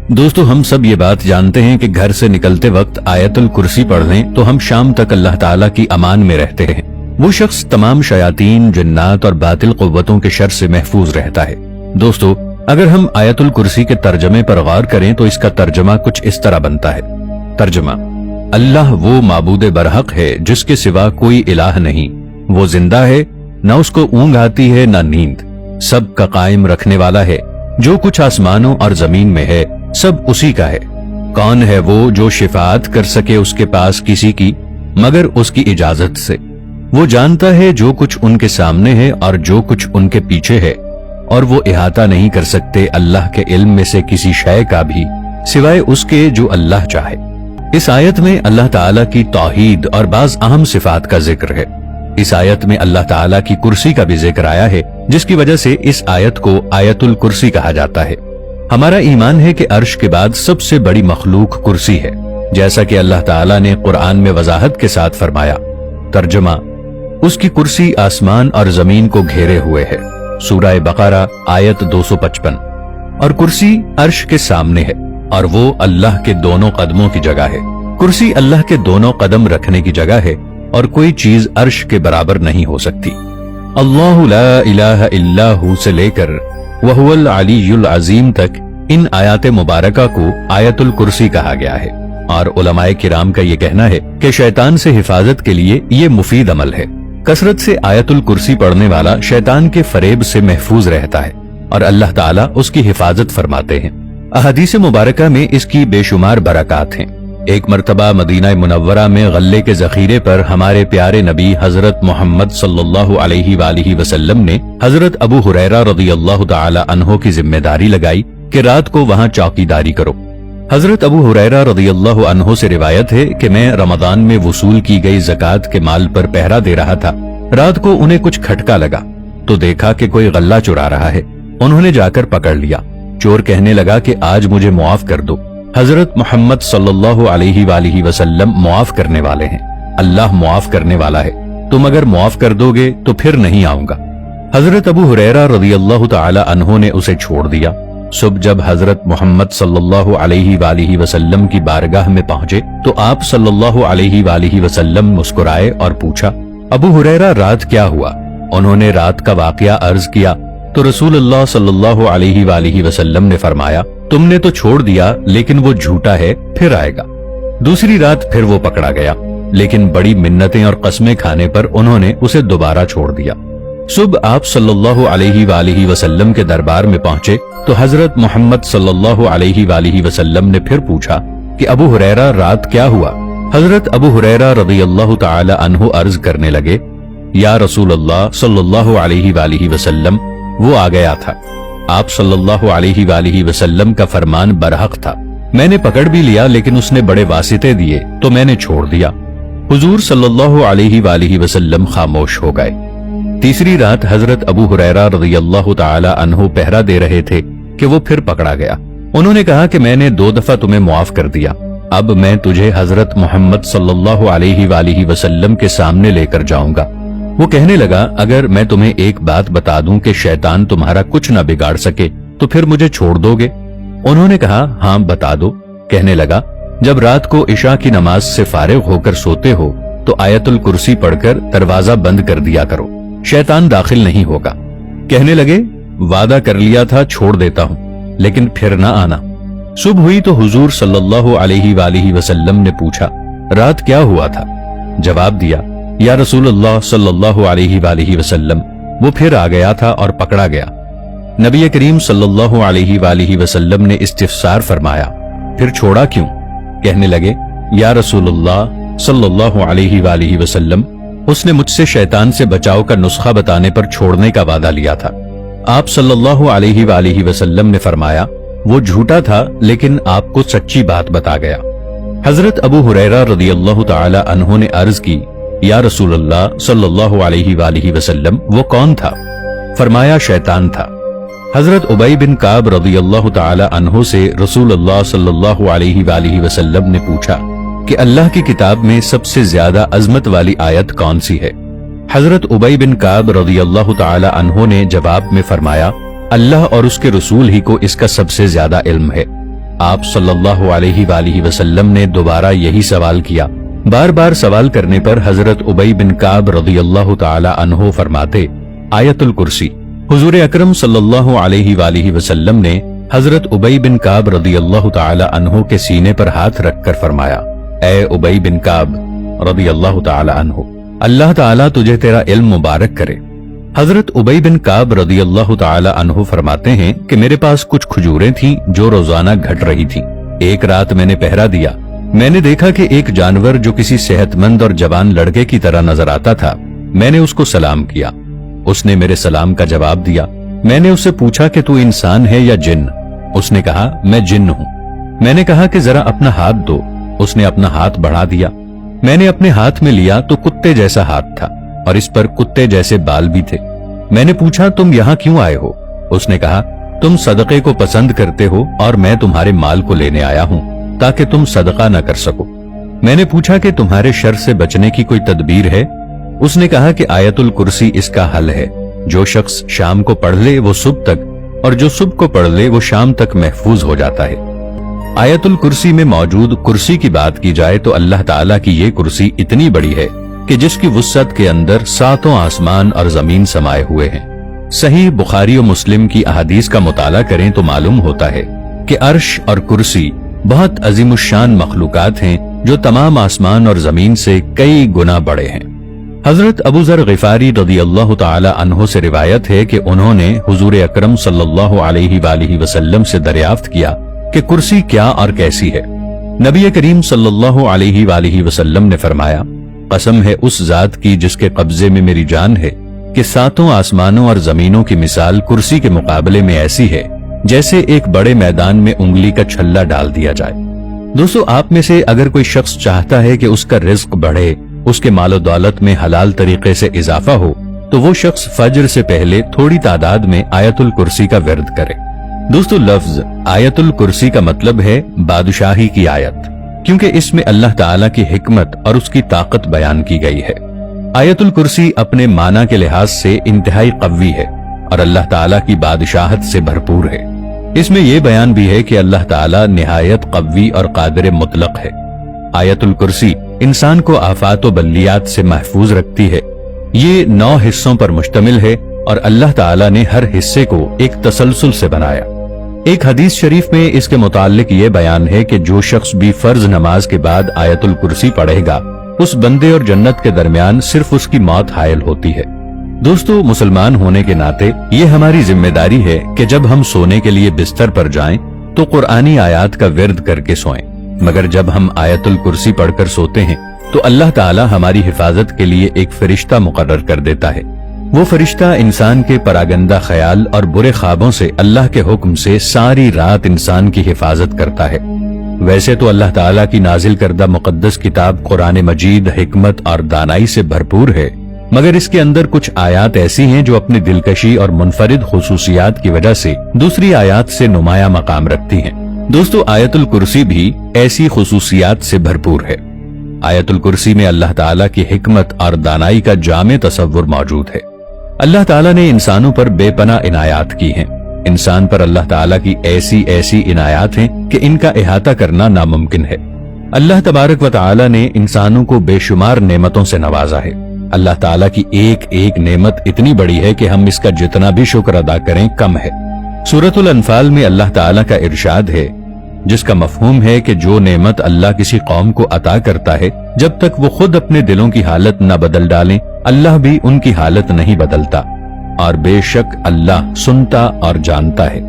दोस्तों, हम सब ये बात जानते हैं कि घर से निकलते वक्त आयतुल कुर्सी पढ़ लें तो हम शाम तक अल्लाह ताला की अमान में रहते हैं। वो शख्स तमाम शयातीन, जिन्नात और बातिल कुव्वतों के शर से महफूज रहता है। दोस्तों, अगर हम आयतुल कुर्सी के तर्जमे पर गौर करें तो इसका तर्जमा कुछ इस तरह बनता है। तर्जमा: अल्लाह वो माबूद बरहक है जिसके सिवा कोई इलाह नहीं। वो जिंदा है, न उसको ऊंघ आती है न नींद। सब का कायम रखने वाला है। जो कुछ आसमानों और जमीन में है सब उसी का है। कौन है वो जो शिफाअत कर सके उसके पास किसी की मगर उसकी इजाजत से। वो जानता है जो कुछ उनके सामने है और जो कुछ उनके पीछे है, और वो इहाता नहीं कर सकते अल्लाह के इल्म में से किसी शय का भी सिवाय उसके जो अल्लाह चाहे। इस आयत में अल्लाह ताला की तौहीद और बाज अहम सिफात का जिक्र है। इस आयत में अल्लाह ताला की कुर्सी का भी जिक्र आया है, जिसकी वजह से इस आयत को आयतुल कुर्सी कहा जाता है। हमारा ईमान है कि अर्श के बाद सबसे बड़ी मखलूक कुर्सी है, जैसा कि अल्लाह ताला ने कुरान में वजाहत के साथ फरमाया। तर्जमा: उसकी कुर्सी आसमान और जमीन को घेरे हुए है। सूरह बकरा आयत 255। और कुर्सी अर्श के सामने है और वो अल्लाह के दोनों कदमों की जगह है। कुर्सी अल्लाह के दोनों कदम रखने की जगह है और कोई चीज अर्श के बराबर नहीं हो सकती। अल्लाहु ला इलाहा इल्ला हु से लेकर वहुवल अलीयुल अजीम तक इन आयात मुबारका को आयतुल कुर्सी कहा गया है। और उलमाए किराम का ये कहना है कि शैतान से हिफाजत के लिए ये मुफीद अमल है। कसरत से आयतुल कुर्सी पढ़ने वाला शैतान के फरेब से महफूज रहता है और अल्लाह ताला उसकी हिफाजत फरमाते हैं। अहदीस मुबारका में इसकी बेशुमार बरक़ात हैं। एक मर्तबा मदीना मुनव्वरा में गल्ले के जखीरे पर हमारे प्यारे नबी हजरत मोहम्मद सल्लल्लाहु अलैहि वसल्लम ने हजरत अबू हुरैरा रज़ियल्लाहु ताला अन्हो की जिम्मेदारी लगाई कि रात को वहां चौकीदारी करो। हजरत अबू हुरैरा रज़ियल्लाहु अन्हो से रिवायत है कि मैं रमजान में वसूल की गई ज़कात के माल पर पहरा दे रहा था। रात को उन्हें कुछ खटका लगा तो देखा कि कोई गल्ला चुरा रहा है। उन्होंने जाकर पकड़ लिया। चोर कहने लगा कि आज मुझे मुआफ कर दो। हजरत मोहम्मद सल्लल्लाहु अलैहि वसल्लम मुआफ करने वाले हैं। अल्लाह मुआफ करने वाला है। तुम अगर मुआफ कर दोगे तो फिर नहीं आऊंगा। हजरत अबू हुरैरा रज़ियल्लाहु ताला अन्हो ने उसे छोड़ दिया। सुबह जब हजरत मोहम्मद सल्लल्लाहु अलैहि वसल्लम की बारगाह में पहुंचे तो आप सल्लल्लाहु अलैहि वसल्लम मुस्कुराए और पूछा, अबू हुरैरा रात क्या हुआ? उन्होंने रात का वाकया अर्ज किया तो रसूलुल्लाह सल्लल्लाहु अलैहि वसल्लम ने फरमाया, तुमने तो छोड़ दिया लेकिन वो झूठा है, फिर आएगा। दूसरी रात फिर वो पकड़ा गया, लेकिन बड़ी मिन्नतें और कस्में खाने पर उन्होंने उसे दोबारा छोड़ दिया। सुबह आप सल्लल्लाहु अलैहि वसल्लम के दरबार में पहुंचे तो हजरत मोहम्मद सल्लल्लाहु अलैहि वसल्लम ने फिर पूछा कि अबू हुरैरा रात क्या हुआ? हजरत अबू हुरैरा रज़ियल्लाहु ताला अन्हु अर्ज करने लगे, या रसूलल्लाह सल्लल्लाहु अलैहि वसल्लम, वो आ गया था। आप सल्लल्लाहु अलैहि वसल्लम का फरमान बरहक था। मैंने पकड़ भी लिया लेकिन उसने बड़े वासिते दिए तो मैंने छोड़ दिया। हुजूर सल्लल्लाहु अलैहि वसल्लम खामोश हो गए। तीसरी रात हजरत अबू हुरैरा रज़ियल्लाहु ताला अन्हु पहरा दे रहे थे कि वो फिर पकड़ा गया। उन्होंने कहा कि मैंने 2 दफा तुम्हें मुआफ कर दिया, अब मैं तुझे हजरत मोहम्मद सल्लल्लाहु अलैहि वसल्लम के सामने लेकर जाऊंगा। वो कहने लगा, अगर मैं तुम्हें एक बात बता दूं कि शैतान तुम्हारा कुछ न बिगाड़ सके तो फिर मुझे छोड़ दोगे? उन्होंने कहा, हाँ बता दो। कहने लगा, जब रात को इशा की नमाज से फारिग होकर सोते हो तो आयतुल कुर्सी पढ़कर दरवाजा बंद कर दिया करो, शैतान दाखिल नहीं होगा। कहने लगे, वादा कर लिया था छोड़ देता हूँ, लेकिन फिर ना आना। सुबह हुई तो हुजूर सल्लल्लाहु अलैहि वसल्लम ने पूछा, रात क्या हुआ था? जवाब दिया, या रसूलुल्लाह सल्लल्लाहु अलैहि वसल्लम, वो फिर आ गया था और पकड़ा गया। नबी करीम सल्लल्लाहु अलैहि वसल्लम ने इस्तिफसार फरमाया, फिर छोड़ा क्यों? कहने लगे, या रसूलुल्लाह सल्लल्लाहु अलैहि वसल्लम, उसने मुझसे शैतान से बचाव का नुस्खा बताने पर छोड़ने का वादा लिया था। आप सल्लल्लाहु अलैहि वसल्लम ने फरमाया, वो झूठा था लेकिन आपको सच्ची बात बता गया। हजरत अबू हुरैरा रज़ियल्लाहु ताला अन्हु ने अर्ज की, या रसूलल्लाह सल्लल्लाहु अलैहि वसल्लम, वो कौन था? फरमाया, शैतान था। हजरत उबई बिन काब रज़ियल्लाहु ताला अन्हु से रसूलुल्लाह सल्लल्लाहु अलैहि वसल्लम ने पूछा कि अल्लाह की किताब में सबसे ज्यादा अजमत वाली आयत कौन सी है? हजरत उबई बिन काब रज़ियल्लाहु ताला अन्हु ने जवाब में फरमाया, अल्लाह और उसके रसूल ही को इसका सबसे ज्यादा इल्म है। آپ صلی اللہ علیہ وآلہ وسلم نے دوبارہ یہی سوال کیا۔ بار بار سوال کرنے پر حضرت ابی بن کعب رضی اللہ تعالی عنہ فرماتے، آیت الکرسی۔ حضور اکرم صلی اللہ علیہ وآلہ وسلم نے حضرت ابی بن کعب رضی اللہ تعالی عنہ کے سینے پر ہاتھ رکھ کر فرمایا، اے ابی بن کعب رضی اللہ تعالی عنہ، اللہ تعالیٰ تجھے تیرا علم مبارک کرے۔ حضرت ابی بن کعب رضی اللہ تعالی عنہ فرماتے ہیں کہ میرے پاس کچھ کھجوریں تھیں جو روزانہ گھٹ رہی تھیں۔ ایک رات میں نے پہرا دیا، میں نے دیکھا کہ ایک جانور جو کسی صحت مند اور جوان لڑکے کی طرح نظر آتا تھا، میں نے اس کو سلام کیا، اس نے میرے سلام کا جواب دیا۔ میں نے اس سے پوچھا کہ تو انسان ہے یا جن؟ اس نے کہا میں جن ہوں۔ میں نے کہا کہ ذرا اپنا ہاتھ دو، اس نے اپنا ہاتھ بڑھا دیا، میں نے اپنے ہاتھ میں لیا تو کتے جیسا ہاتھ تھا اور اس پر کتے جیسے بال بھی تھے۔ میں نے پوچھا تم یہاں کیوں آئے ہو؟ اس نے کہا تم صدقے کو پسند کرتے ہو اور میں تمہارے مال کو لینے آیا ہوں تاکہ تم صدقہ نہ کر سکو۔ میں نے پوچھا کہ تمہارے شر سے بچنے کی کوئی تدبیر ہے؟ اس نے کہا کہ آیت الکرسی اس کا حل ہے، جو شخص شام کو پڑھ لے وہ صبح تک، اور جو صبح کو پڑھ لے وہ شام تک محفوظ ہو جاتا ہے۔ آیت الکرسی میں موجود کرسی کی بات کی جائے تو اللہ تعالیٰ کی یہ کرسی اتنی بڑی ہے کہ جس کی وسعت کے اندر ساتوں آسمان اور زمین سمائے ہوئے ہیں۔ صحیح بخاری و مسلم کی احادیث کا مطالعہ کریں تو معلوم ہوتا ہے کہ عرش اور کرسی بہت عظیم الشان مخلوقات ہیں جو تمام آسمان اور زمین سے کئی گنا بڑے ہیں۔ حضرت ابو ذر غفاری رضی اللہ تعالی عنہ سے روایت ہے کہ انہوں نے حضور اکرم صلی اللہ علیہ وآلہ وسلم سے دریافت کیا کہ کرسی کیا اور کیسی ہے؟ نبی کریم صلی اللہ علیہ وآلہ وسلم نے فرمایا، قسم ہے اس ذات کی جس کے قبضے میں میری جان ہے کہ ساتوں آسمانوں اور زمینوں کی مثال کرسی کے مقابلے میں ایسی ہے جیسے ایک بڑے میدان میں انگلی کا چھلا ڈال دیا جائے۔ دوستو، آپ میں سے اگر کوئی شخص چاہتا ہے کہ اس کا رزق بڑھے، اس کے مال و دولت میں حلال طریقے سے اضافہ ہو، تو وہ شخص فجر سے پہلے تھوڑی تعداد میں آیت الکرسی کا ورد کرے۔ دوستو، لفظ آیت الکرسی کا مطلب ہے بادشاہی کی آیت، کیونکہ اس میں اللہ تعالیٰ کی حکمت اور اس کی طاقت بیان کی گئی ہے۔ آیت الکرسی اپنے معنی کے لحاظ سے انتہائی قوی ہے اور اللہ تعالیٰ کی بادشاہت سے بھرپور ہے۔ اس میں یہ بیان بھی ہے کہ اللہ تعالیٰ نہایت قوی اور قادر مطلق ہے۔ آیت الکرسی انسان کو آفات و بلیات سے محفوظ رکھتی ہے۔ یہ 9 حصوں پر مشتمل ہے اور اللہ تعالیٰ نے ہر حصے کو ایک تسلسل سے بنایا۔ ایک حدیث شریف میں اس کے متعلق یہ بیان ہے کہ جو شخص بھی فرض نماز کے بعد آیت الکرسی پڑھے گا، اس بندے اور جنت کے درمیان صرف اس کی موت حائل ہوتی ہے۔ دوستو، مسلمان ہونے کے ناطے یہ ہماری ذمہ داری ہے کہ جب ہم سونے کے لیے بستر پر جائیں تو قرآنی آیات کا ورد کر کے سوئیں، مگر جب ہم آیت الکرسی پڑھ کر سوتے ہیں تو اللہ تعالی ہماری حفاظت کے لیے ایک فرشتہ مقرر کر دیتا ہے۔ وہ فرشتہ انسان کے پراگندہ خیال اور برے خوابوں سے اللہ کے حکم سے ساری رات انسان کی حفاظت کرتا ہے۔ ویسے تو اللہ تعالیٰ کی نازل کردہ مقدس کتاب قرآن مجید حکمت اور دانائی سے بھرپور ہے، مگر اس کے اندر کچھ آیات ایسی ہیں جو اپنی دلکشی اور منفرد خصوصیات کی وجہ سے دوسری آیات سے نمایاں مقام رکھتی ہیں۔ دوستو، آیت الکرسی بھی ایسی خصوصیات سے بھرپور ہے۔ آیت الکرسی میں اللہ تعالیٰ کی حکمت اور دانائی کا جامع تصور موجود ہے۔ اللہ تعالیٰ نے انسانوں پر بے پناہ عنایات کی ہیں۔ انسان پر اللہ تعالیٰ کی ایسی عنایات ہیں کہ ان کا احاطہ کرنا ناممکن ہے۔ اللہ تبارک و تعالیٰ نے انسانوں کو بے شمار نعمتوں سے نوازا ہے۔ اللہ تعالیٰ کی ایک ایک نعمت اتنی بڑی ہے کہ ہم اس کا جتنا بھی شکر ادا کریں کم ہے۔ سورۃ الانفال میں اللہ تعالیٰ کا ارشاد ہے، جس کا مفہوم ہے کہ جو نعمت اللہ کسی قوم کو عطا کرتا ہے، جب تک وہ خود اپنے دلوں کی حالت نہ بدل ڈالیں، اللہ بھی ان کی حالت نہیں بدلتا، اور بے شک اللہ سنتا اور جانتا ہے۔